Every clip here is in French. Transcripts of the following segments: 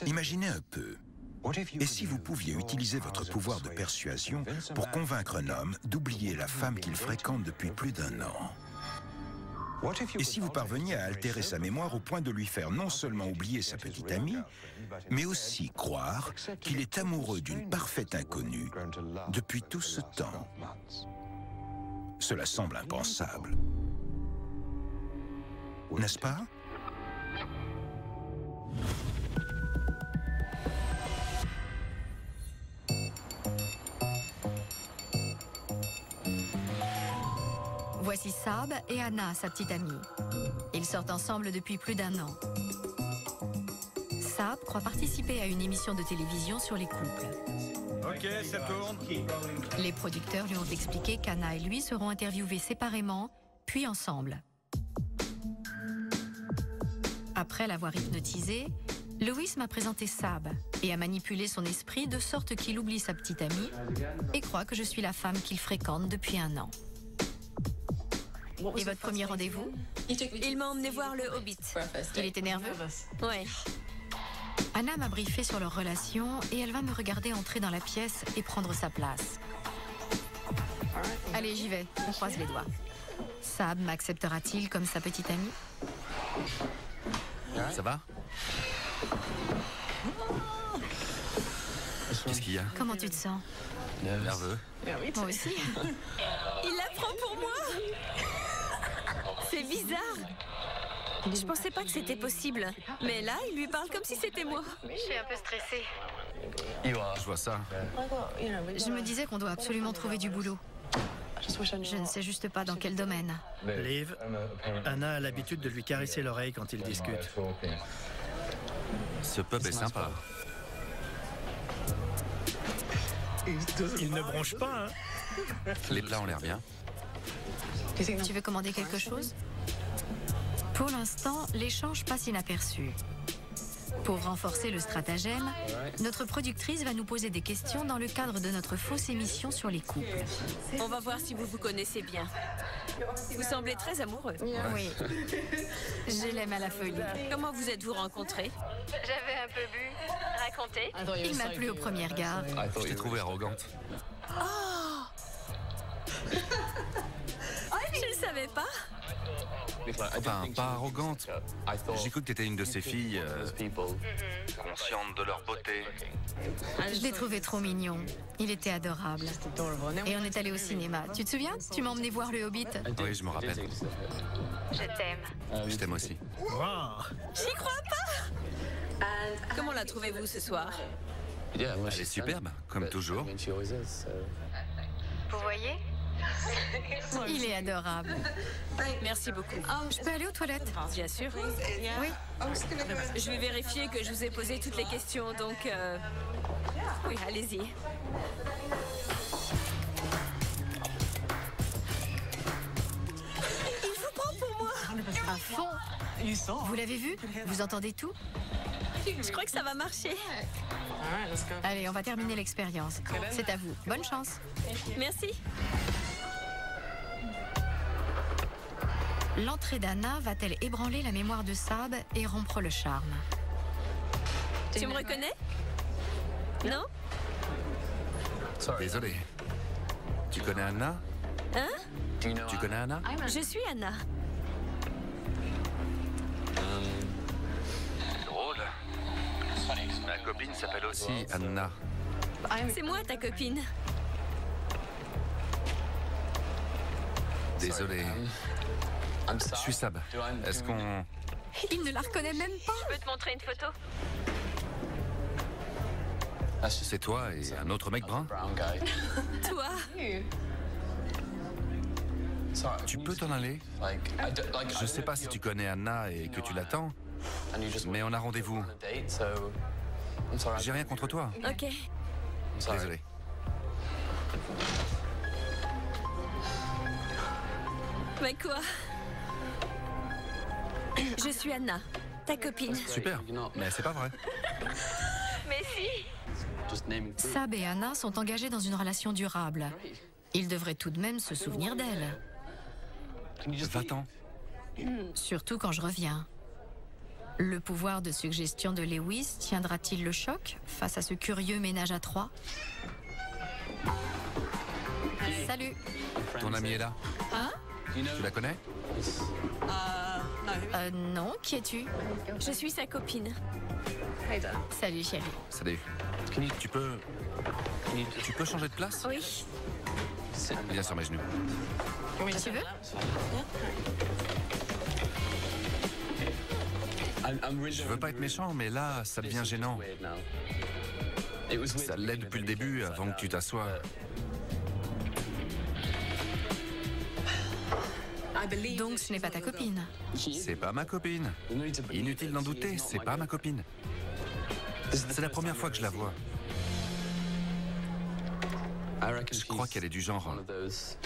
Imaginez un peu. Et si vous pouviez utiliser votre pouvoir de persuasion pour convaincre un homme d'oublier la femme qu'il fréquente depuis plus d'1 an? Et si vous parveniez à altérer sa mémoire au point de lui faire non seulement oublier sa petite amie, mais aussi croire qu'il est amoureux d'une parfaite inconnue depuis tout ce temps? Cela semble impensable. N'est-ce pas? Voici Saab et Anna, sa petite amie. Ils sortent ensemble depuis plus d'1 an. Saab croit participer à une émission de télévision sur les couples. Ok, ça tourne. Les producteurs lui ont expliqué qu'Anna et lui seront interviewés séparément, puis ensemble. Après l'avoir hypnotisé, Lewis m'a présenté Saab et a manipulé son esprit de sorte qu'il oublie sa petite amie et croit que je suis la femme qu'il fréquente depuis 1 an. Et votre premier rendez-vous? Il m'a emmené voir le Hobbit. Il était nerveux? Ouais. Anna m'a briefé sur leur relation et elle va me regarder entrer dans la pièce et prendre sa place. Allez, j'y vais, on croise les doigts. Saab m'acceptera-t-il comme sa petite amie? Ça va? Qu'est-ce qu'il y a? Comment tu te sens? Nerveux. Moi aussi. Il la prend pour moi. C'est bizarre. Je pensais pas que c'était possible. Mais là, il lui parle comme si c'était moi. Je suis un peu stressée. Je vois ça. Je me disais qu'on doit absolument trouver du boulot. Je ne sais juste pas dans quel domaine. Liv, Anna a l'habitude de lui caresser l'oreille quand ils discutent. Ce pub est sympa. Il ne bronche pas, hein? Les plats ont l'air bien. Tu veux commander quelque chose? Pour l'instant, l'échange passe inaperçu. Pour renforcer le stratagème, notre productrice va nous poser des questions dans le cadre de notre fausse émission sur les couples. On va voir si vous vous connaissez bien. Vous semblez très amoureux. Oui, je l'aime à la folie. Comment vous êtes-vous rencontrés? J'avais un peu bu. Racontez. Il m'a plu au premier regard. Je t'ai trouvé arrogante. Je ne savais pas. Enfin, pas arrogante. J'ai cru que t'étais une de ces filles conscientes de leur beauté. Je l'ai trouvé trop mignon. Il était adorable. Et on est allé au cinéma. Tu te souviens? Tu m'as emmené voir le Hobbit. Oui, je me rappelle. Je t'aime. Je t'aime aussi. Wow. J'y crois pas. Comment la trouvez-vous ce soir? Elle est superbe, comme toujours. Vous voyez? Il est adorable. Merci beaucoup. Je peux aller aux toilettes? Bien sûr. Oui. Je vais vérifier que je vous ai posé toutes les questions, donc... Oui, allez-y. Il vous prend pour moi. À fond. Vous l'avez vu? Vous entendez tout? Je crois que ça va marcher. Allez, on va terminer l'expérience. C'est à vous. Bonne chance. Merci. L'entrée d'Anna va-t-elle ébranler la mémoire de Saab et rompre le charme? Tu me reconnais? Non? Désolé. Tu connais Anna? Hein? Tu connais Anna? Je suis Anna. Drôle. Ma copine s'appelle aussi Anna. C'est moi, ta copine. Désolé. Je suis Sab. Est-ce qu'on... Il ne la reconnaît même pas. Je peux te montrer une photo? C'est toi et un autre mec brun? Toi? Tu peux t'en aller? Je sais pas si tu connais Anna et que tu l'attends, mais on a rendez-vous. J'ai rien contre toi. Ok. Désolé. Mais quoi? Je suis Anna, ta copine. Super, mais c'est pas vrai. Mais si. Sab et Anna sont engagés dans une relation durable. Ils devraient tout de même se souvenir d'elle. Va-t'en. Surtout quand je reviens. Le pouvoir de suggestion de Lewis tiendra-t-il le choc face à ce curieux ménage à trois? Salut. Ton amie est là? Hein? Tu la connais? Non, qui es-tu? Je suis sa copine. Salut chérie. Salut. Tu peux changer de place? Oui. Viens sur mes genoux. Tu veux? Je veux pas être méchant, mais là, ça devient gênant. Ça l'est depuis le début, avant que tu t'assoies. Donc ce n'est pas ta copine? C'est pas ma copine. Inutile d'en douter, c'est pas ma copine. C'est la première fois que je la vois. Je crois qu'elle est du genre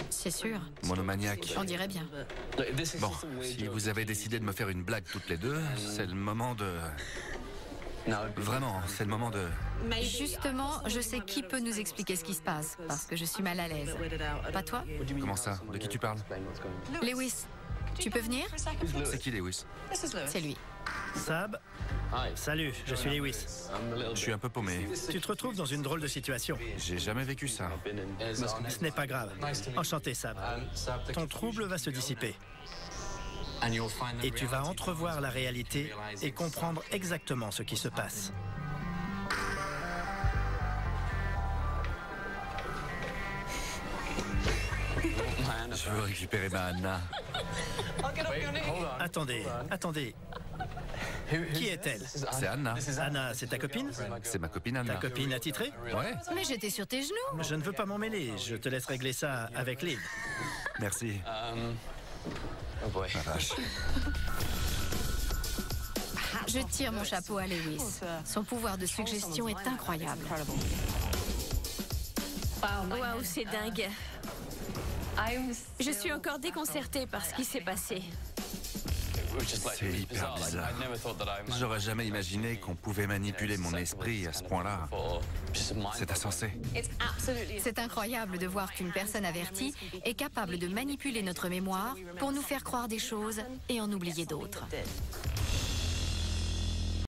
C'est sûr. monomaniaque. On dirait bien. Bon, si vous avez décidé de me faire une blague toutes les deux, c'est le moment de... Vraiment, c'est le moment de... Justement, je sais qui peut nous expliquer ce qui se passe, parce que je suis mal à l'aise. Pas toi? Comment ça? De qui tu parles? Lewis, tu peux venir? C'est qui Lewis? C'est lui. Sab, salut, je suis Lewis. Je suis un peu paumé. Tu te retrouves dans une drôle de situation. J'ai jamais vécu ça. Ce n'est pas grave. Enchanté, Sab. Ton trouble va se dissiper. Et tu vas entrevoir la réalité et comprendre exactement ce qui se passe. Je veux récupérer ma Anna. Attendez. Qui est-elle? C'est Anna. Anna, c'est ta copine? C'est ma copine Anna. Ta copine attitrée? Ouais, Mais j'étais sur tes genoux. Je ne veux pas m'en mêler. Je te laisse régler ça avec Liv. merci. La vache. Je tire mon chapeau à Lewis. Son pouvoir de suggestion est incroyable. Waouh, c'est dingue. Je suis encore déconcertée par ce qui s'est passé. C'est hyper bizarre. J'aurais jamais imaginé qu'on pouvait manipuler mon esprit à ce point-là. C'est insensé. C'est incroyable de voir qu'une personne avertie est capable de manipuler notre mémoire pour nous faire croire des choses et en oublier d'autres.